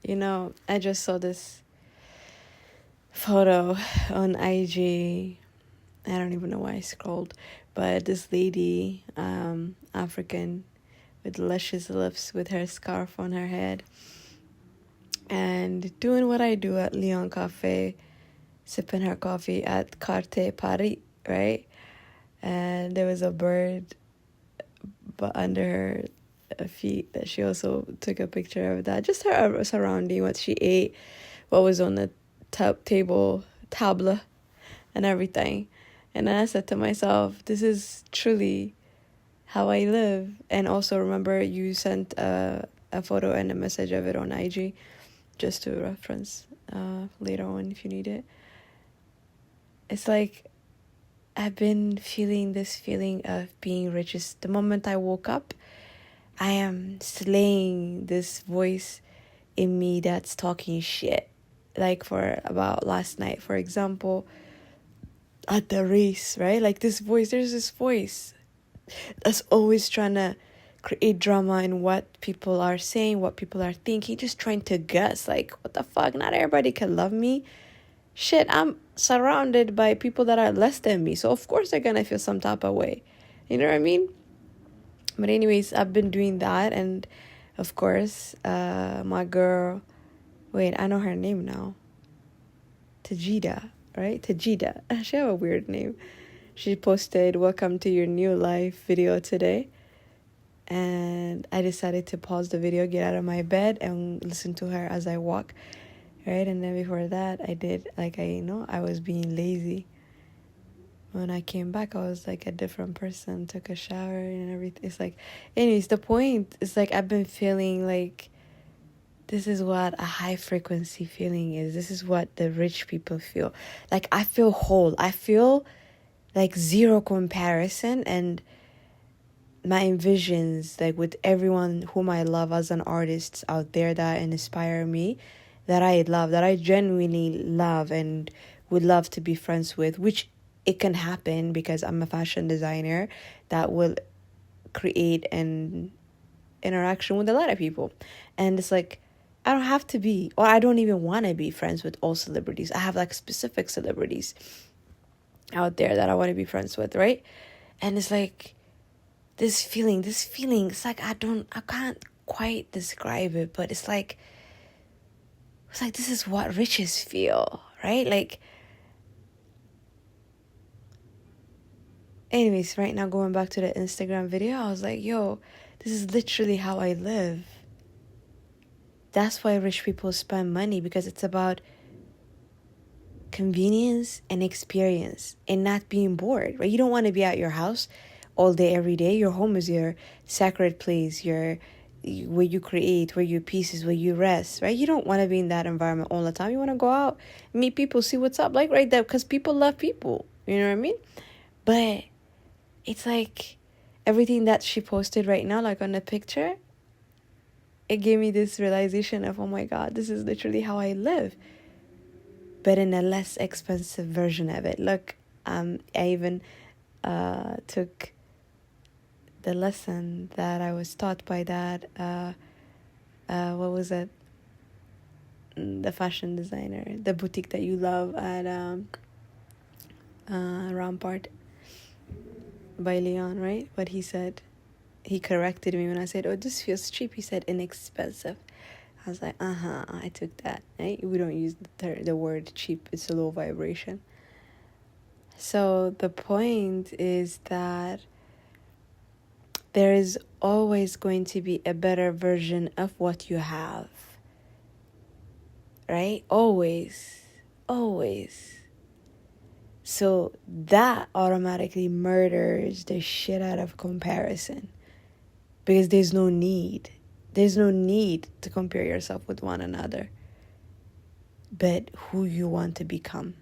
I just saw this photo on IG. I don't even know why I scrolled, but this lady, African, with luscious lips, with her scarf on her head, and doing what I do at Lyon Cafe, sipping her coffee at Carte Paris, right? And there was a bird but under her feet that she also took a picture of that. Just her surrounding, what she ate, what was on the table, and everything. And then I said to myself, this is truly how I live. And also remember you sent a photo and a message of it on IG, just to reference later on if you need it. It's like I've been feeling this feeling of being rich. Just the moment I woke up, I am slaying this voice in me that's talking shit. Like for about last night, for example, at the race, right? Like there's this voice that's always trying to create drama in what people are saying, what people are thinking, just trying to guess. Like, what the fuck? Not everybody can love me. Shit, I'm surrounded by people that are less than me. So, of course, they're going to feel some type of way. You know what I mean? But anyways, I've been doing that. And, of course, my girl... Wait, I know her name now. Tajida, right? Tajida. She have a weird name. She posted, "Welcome to your new life" video today. And I decided to pause the video, get out of my bed, and listen to her as I walk, right? And then before that, I did, I was being lazy. When I came back, I was like a different person, took a shower and everything. It's like, anyways, the point is like I've been feeling like this is what a high frequency feeling is. This is what the rich people feel. Like I feel whole. I feel like zero comparison, and my visions, like with everyone whom I love as an artist out there that inspire me, that I love, that I genuinely love and would love to be friends with, which it can happen because I'm a fashion designer that will create an interaction with a lot of people. And it's like, I don't have to be, or I don't even want to be friends with all celebrities. I have like specific celebrities out there that I want to be friends with, right? And it's like, this feeling, it's like I can't quite describe it, but it's like this is what riches feel, right? Like, anyways, right now going back to the Instagram video, I was like, yo, this is literally how I live. That's why rich people spend money, because it's about convenience and experience and not being bored, right? You don't want to be at your house all day, every day. Your home is your sacred place, where you create, where you pieces, where you rest, right? You don't want to be in that environment all the time. You want to go out, meet people, see what's up, like right there, because people love people. You know what I mean? But it's like everything that she posted right now, like on the picture, it gave me this realization of, oh my God, this is literally how I live, but in a less expensive version of it. Look, I even took the lesson that I was taught by that, what was it? The fashion designer, the boutique that you love at Rampart by Leon, right? What he said, he corrected me when I said, oh, this feels cheap. He said inexpensive. I was like, I took that, right? We don't use the word cheap. It's a low vibration. So the point is that there is always going to be a better version of what you have, right? Always. So that automatically murders the shit out of comparison, because there's no need to compare yourself with one another, but who you want to become.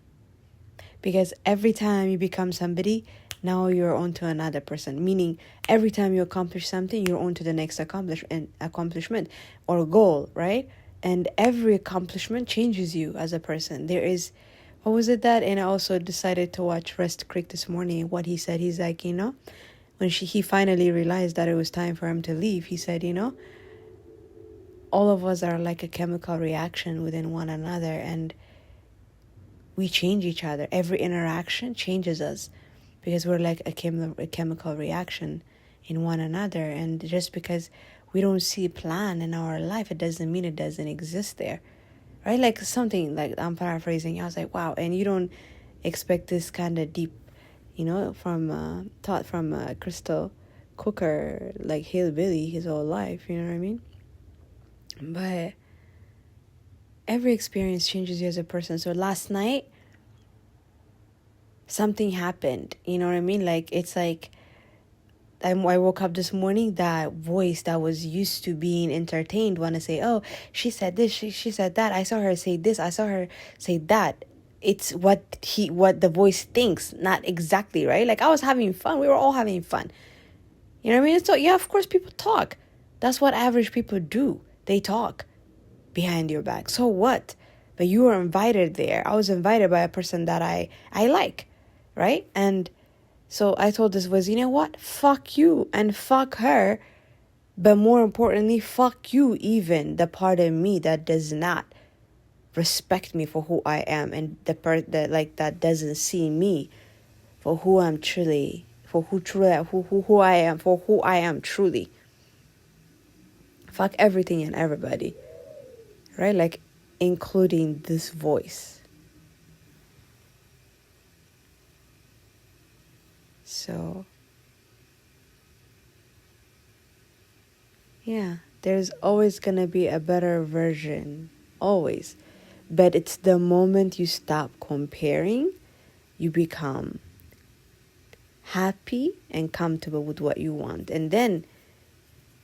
Because every time you become somebody, now you're on to another person. Meaning, every time you accomplish something, you're on to the next accomplishment or goal, right? And every accomplishment changes you as a person. There is, what was it that? And I also decided to watch Rest Creek this morning. What he said, he's like, when he finally realized that it was time for him to leave, he said, all of us are like a chemical reaction within one another, and we change each other. Every interaction changes us because we're like a chemical reaction in one another. And just because we don't see a plan in our life, it doesn't mean it doesn't exist there, right? Like something like, I'm paraphrasing, I was like, wow. And you don't expect this kind of deep, from taught from Crystal Cooker, like hillbilly his whole life, you know what I mean? But every experience changes you as a person. So last night something happened, you know what I mean? Like, it's like I woke up this morning, that voice that was used to being entertained want to say, oh, she said this, she said that, I saw her say this, I saw her say that. It's what the voice thinks, not exactly, right? Like, I was having fun, we were all having fun, you know what I mean? So yeah, of course people talk. That's what average people do. They talk behind your back. So what? But you were invited there. I was invited by a person that I like, right? And so I told this voice, you know what? Fuck you and fuck her. But more importantly, fuck you, even the part of me that does not respect me for who I am, and the part that that doesn't see me for who I'm truly, for who I am, for who I am truly. Fuck everything and everybody, right? Like, including this voice. So yeah, there's always gonna be a better version, always. But it's the moment you stop comparing, you become happy and comfortable with what you want. And then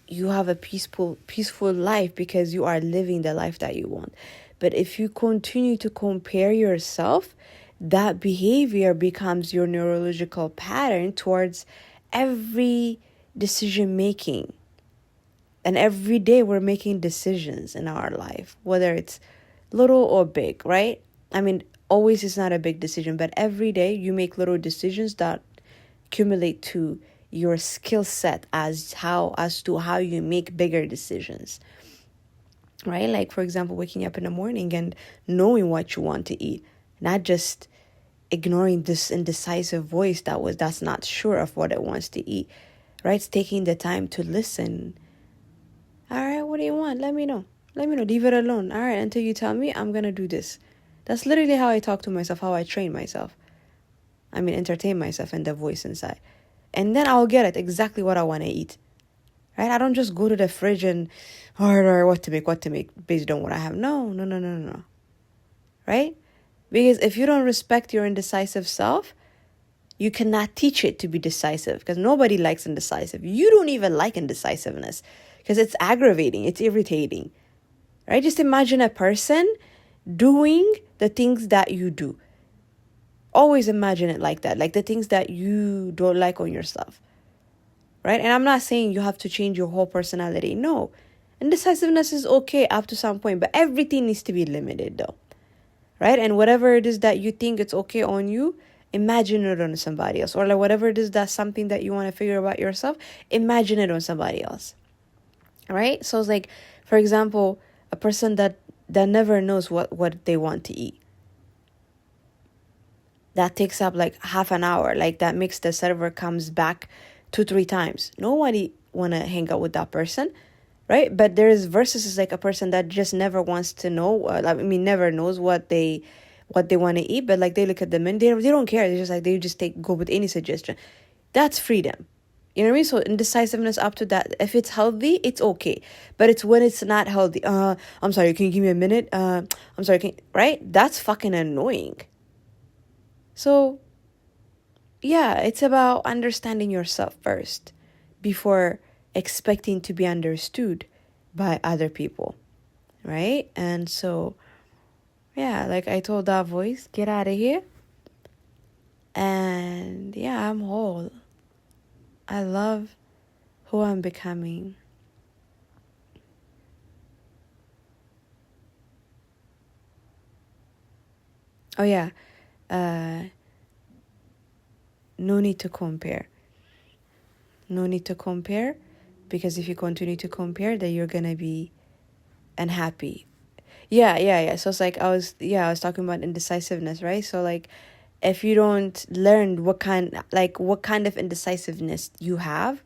you have a peaceful life because you are living the life that you want. But if you continue to compare yourself, that behavior becomes your neurological pattern towards every decision making. And every day we're making decisions in our life, whether it's little or big, right? I mean, always it's not a big decision, but every day you make little decisions that accumulate to your skill set as to how you make bigger decisions, right? Like, for example, waking up in the morning and knowing what you want to eat, not just ignoring this indecisive voice that's not sure of what it wants to eat, right? It's taking the time to listen. All right, what do you want? Let me know. Leave it alone. All right, until you tell me, I'm gonna do this. That's literally how I talk to myself, how I train myself. I mean, entertain myself and the voice inside. And then I'll get it exactly what I want to eat, right? I don't just go to the fridge and order what to make based on what I have. No. Right? Because if you don't respect your indecisive self, you cannot teach it to be decisive, because nobody likes indecisive. You don't even like indecisiveness because it's aggravating. It's irritating, right? Just imagine a person doing the things that you do. Always imagine it like that, like the things that you don't like on yourself, right? And I'm not saying you have to change your whole personality. No, indecisiveness is okay up to some point, but everything needs to be limited though, right? And whatever it is that you think it's okay on you, imagine it on somebody else. Or like whatever it is that's something that you want to figure about yourself, imagine it on somebody else, right? So it's like, for example, a person that never knows what they want to eat. That takes up like half an hour. Like, that makes the server comes back 2-3 times. Nobody want to hang out with that person, right? But there's versus like a person that just never wants to know. Never knows what they want to eat. But like, they look at them and they don't care. They just like, they just go with any suggestion. That's freedom. You know what I mean? So indecisiveness up to that. If it's healthy, it's okay. But it's when it's not healthy. I'm sorry, can you give me a minute? I'm sorry, right? That's fucking annoying. So, yeah, it's about understanding yourself first before expecting to be understood by other people, right? And so, yeah, like I told that voice, get out of here. And yeah, I'm whole. I love who I'm becoming. Oh, yeah. No need to compare. No need to compare, because if you continue to compare, then you're going to be and happy. Yeah. So it's like I was talking about indecisiveness, right? So like if you don't learn what kind of indecisiveness you have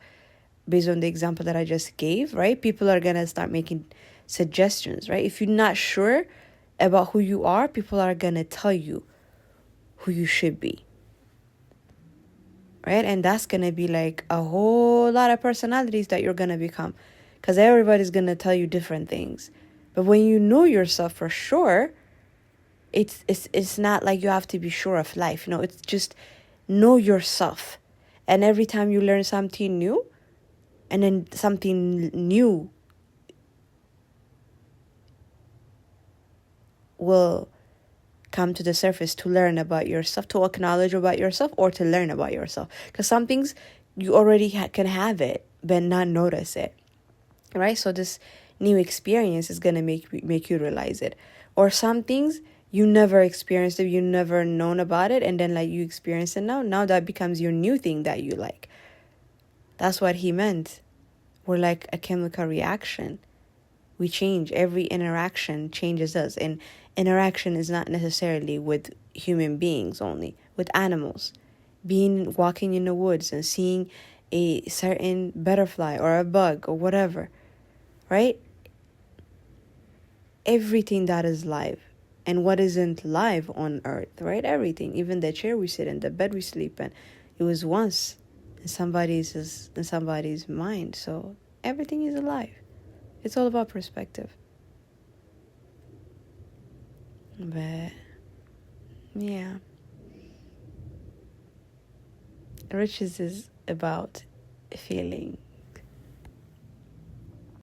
based on the example that I just gave, right? People are gonna start making suggestions, right? If you're not sure about who you are, people are gonna tell you who you should be, right? And that's gonna be like a whole lot of personalities that you're gonna become, because everybody's gonna tell you different things. But when you know yourself for sure, it's not like you have to be sure of life. No, it's just know yourself. And every time you learn something new, and then something new will come to the surface to learn about yourself, to acknowledge about yourself, or to learn about yourself. Because some things you already can have it, but not notice it, right? So this new experience is gonna make you realize it. Or some things you never experienced it, you never known about it, and then like you experience it now that becomes your new thing that you like. That's what he meant. We're like a chemical reaction. We change. Every interaction changes us. And interaction is not necessarily with human beings only, with animals. Walking in the woods and seeing a certain butterfly or a bug or whatever, right? Everything that is live. And what isn't live on earth, right? Everything. Even the chair we sit in, the bed we sleep in, it was once in somebody's mind. So everything is alive. It's all about perspective. But yeah, riches is about feeling